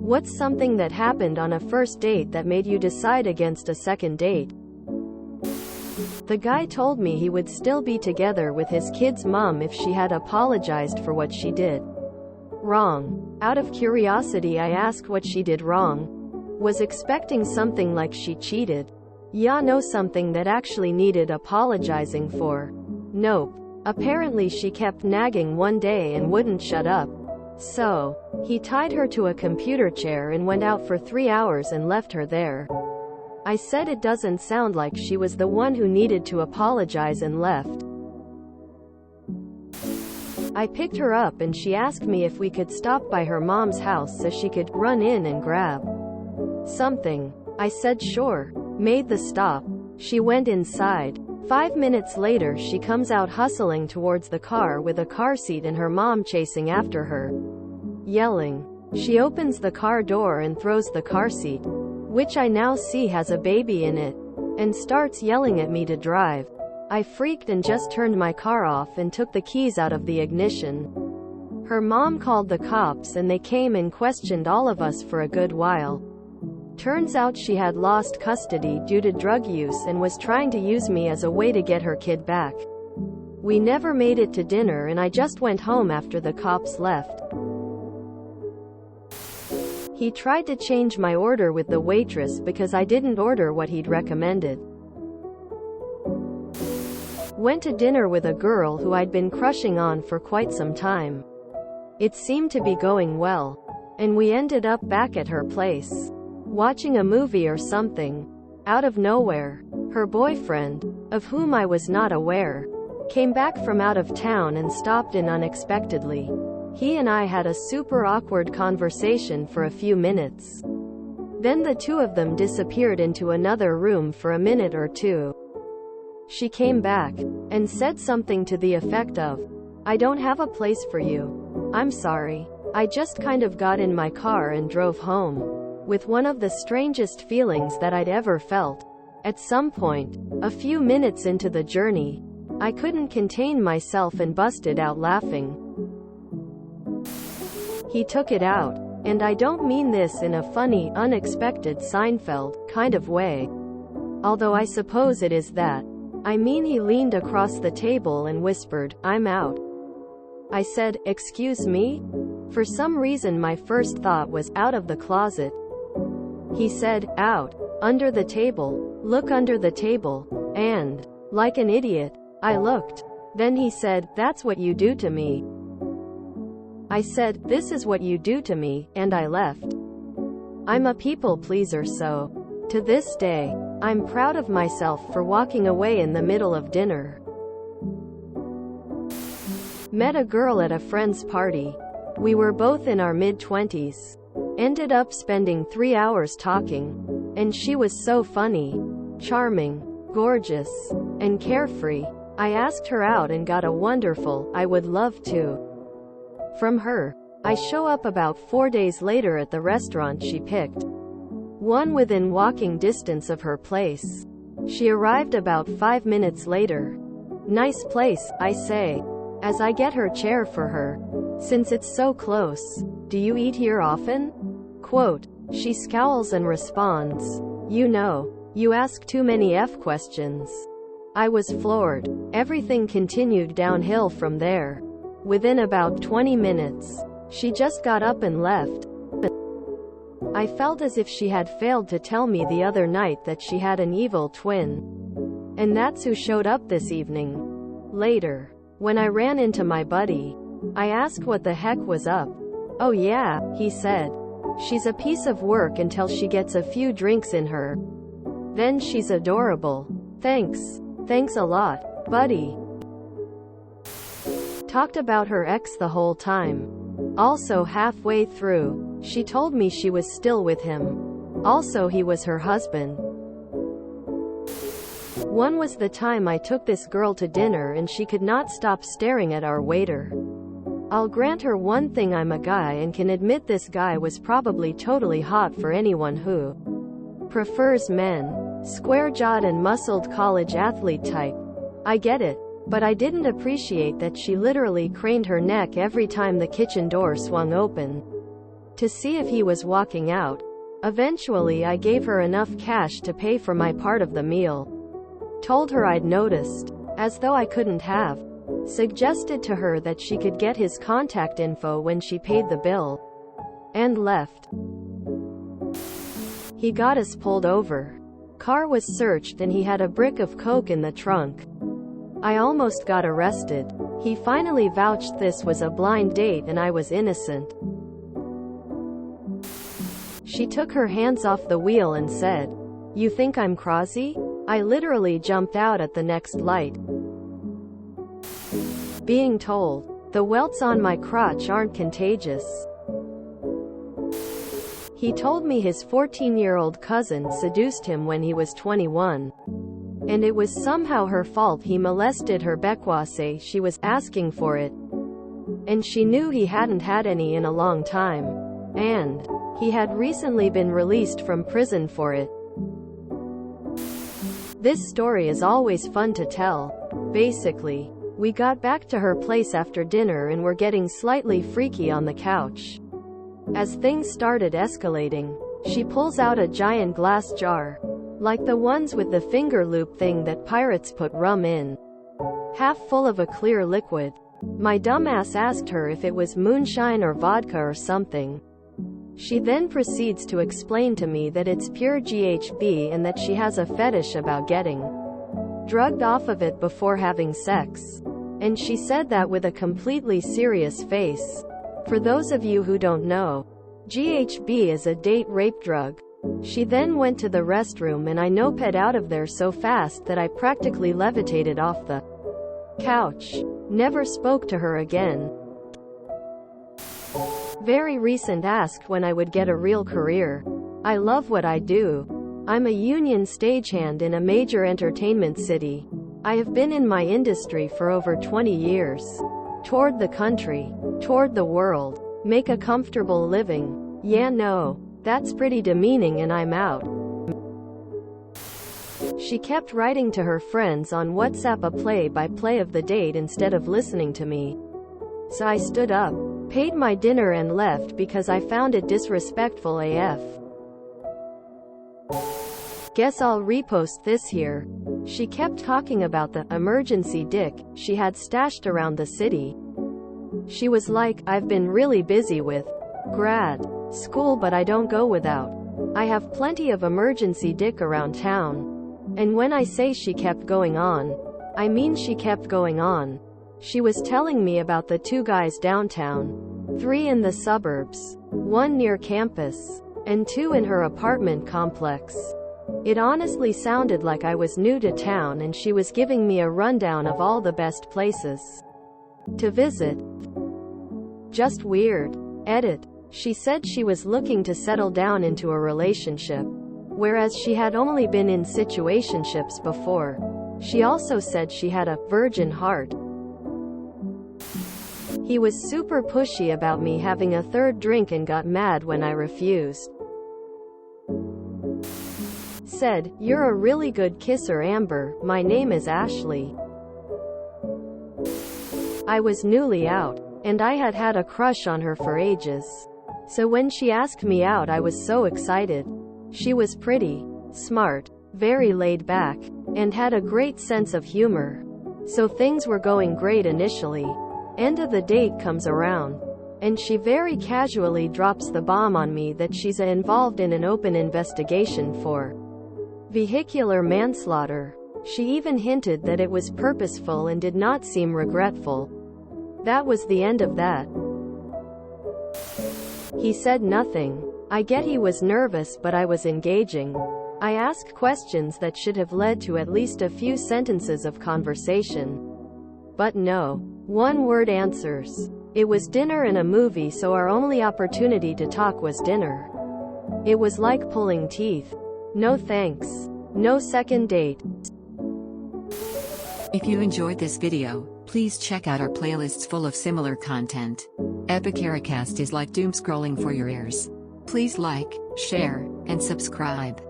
What's something that happened on a first date that made you decide against a second date? The guy told me he would still be together with his kid's mom if she had apologized for what she did wrong. Out of curiosity, I asked what she did wrong. Was expecting something like she cheated. Yeah, no, something that actually needed apologizing for. Nope. Apparently she kept nagging one day and wouldn't shut up. So, he tied her to a computer chair and went out for 3 hours and left her there. I said it doesn't sound like she was the one who needed to apologize and left. I picked her up and she asked me if we could stop by her mom's house so she could run in and grab something. I said sure. Made the stop. She went inside. 5 minutes later she comes out hustling towards the car with a car seat and her mom chasing after her, yelling. She opens the car door and throws the car seat, which I now see has a baby in it, and starts yelling at me to drive. I freaked and just turned my car off and took the keys out of the ignition. Her mom called the cops and they came and questioned all of us for a good while. Turns out she had lost custody due to drug use and was trying to use me as a way to get her kid back. We never made it to dinner and I just went home after the cops left. He tried to change my order with the waitress because I didn't order what he'd recommended. Went to dinner with a girl who I'd been crushing on for quite some time. It seemed to be going well, and we ended up back at her place, watching a movie or something. Out of nowhere, her boyfriend, of whom I was not aware, came back from out of town and stopped in unexpectedly. He and I had a super awkward conversation for a few minutes. Then the two of them disappeared into another room for a minute or two. She came back and said something to the effect of, "I don't have a place for you. I'm sorry. I just kind of got in my car and drove home," with one of the strangest feelings that I'd ever felt. At some point, a few minutes into the journey, I couldn't contain myself and busted out laughing. He took it out, and I don't mean this in a funny, unexpected Seinfeld kind of way, although I suppose it is that. I mean, he leaned across the table and whispered, "I'm out." I said, "Excuse me?" For some reason my first thought was, out of the closet. He said, "Out. Under the table. Look under the table." And, like an idiot, I looked. Then he said, "That's what you do to me." I said, "This is what you do to me," and I left. I'm a people pleaser, so, to this day, I'm proud of myself for walking away in the middle of dinner. Met a girl at a friend's party. We were both in our mid-20s. Ended up spending 3 hours talking. And she was so funny, charming, gorgeous, and carefree. I asked her out and got a wonderful, "I would love to" from her. I show up about 4 days later at the restaurant she picked, one within walking distance of her place. She arrived about 5 minutes later. "Nice place," I say, as I get her chair for her, "since it's so close. Do you eat here often?" Quote. She scowls and responds, "You know, you ask too many questions." I was floored. Everything continued downhill from there. Within about 20 minutes, she just got up and left. I felt as if she had failed to tell me the other night that she had an evil twin. And that's who showed up this evening. Later, when I ran into my buddy, I asked what the heck was up. "Oh yeah," he said. "She's a piece of work until she gets a few drinks in her. Then she's adorable. Thanks. Thanks a lot, buddy." Talked about her ex the whole time. Also halfway through, she told me she was still with him. Also he was her husband. One was the time I took this girl to dinner and she could not stop staring at our waiter. I'll grant her one thing, I'm a guy and can admit this guy was probably totally hot for anyone who prefers men. Square-jawed and muscled college athlete type. I get it. But I didn't appreciate that she literally craned her neck every time the kitchen door swung open. to see if he was walking out. Eventually I gave her enough cash to pay for my part of the meal. Told her I'd noticed, as though I couldn't have. Suggested to her that she could get his contact info when she paid the bill. And left. He got us pulled over. Car was searched and he had a brick of coke in the trunk. I almost got arrested. He finally vouched this was a blind date and I was innocent. She took her hands off the wheel and said, "You think I'm crazy?" I literally jumped out at the next light. Being told, the welts on my crotch aren't contagious. He told me his 14-year-old cousin seduced him when he was 21. And it was somehow her fault he molested her because she was asking for it. And she knew he hadn't had any in a long time. And he had recently been released from prison for it. This story is always fun to tell. Basically, we got back to her place after dinner and were getting slightly freaky on the couch. As things started escalating, she pulls out a giant glass jar, like the ones with the finger loop thing that pirates put rum in, half full of a clear liquid. My dumbass asked her if it was moonshine or vodka or something. She then proceeds to explain to me that it's pure GHB and that she has a fetish about getting drugged off of it before having sex. And she said that with a completely serious face. For those of you who don't know, GHB is a date rape drug. She then went to the restroom and I noped out of there so fast that I practically levitated off the couch. Never spoke to her again. Very recent asked when I would get a real career. I love what I do. I'm a union stagehand in a major entertainment city. I have been in my industry for over 20 years. Toured the country. Toured the world. Make a comfortable living. Yeah, no. That's pretty demeaning and I'm out. She kept writing to her friends on WhatsApp a play-by-play of the date instead of listening to me. So I stood up, paid my dinner and left because I found it disrespectful AF. Guess I'll repost this here. She kept talking about the emergency dick she had stashed around the city. She was like, "I've been really busy with grad school but I don't go without. I have plenty of emergency dick around town." And when I say she kept going on, I mean she kept going on. She was telling me about the 2 guys downtown, 3 in the suburbs, 1 near campus, and 2 in her apartment complex. It honestly sounded like I was new to town and she was giving me a rundown of all the best places to visit. Just weird. Edit. She said she was looking to settle down into a relationship, whereas she had only been in situationships before. She also said she had a virgin heart. He was super pushy about me having a 3rd drink and got mad when I refused. Said, "You're a really good kisser, Amber. My name is Ashley." I was newly out, and I had had a crush on her for ages. So when she asked me out I was so excited. She was pretty, smart, very laid back, and had a great sense of humor. So things were going great initially. End of the date comes around, and she very casually drops the bomb on me that she's involved in an open investigation for vehicular manslaughter. She even hinted that it was purposeful and did not seem regretful. That was the end of that. He said nothing. I get he was nervous but I was engaging. I asked questions that should have led to at least a few sentences of conversation. But no. 1-word answers. It was dinner and a movie, so our only opportunity to talk was dinner. It was like pulling teeth. No thanks. No second date. If you enjoyed this video, please check out our playlists full of similar content. Epicaricast is like doom scrolling for your ears. Please like, share, and subscribe.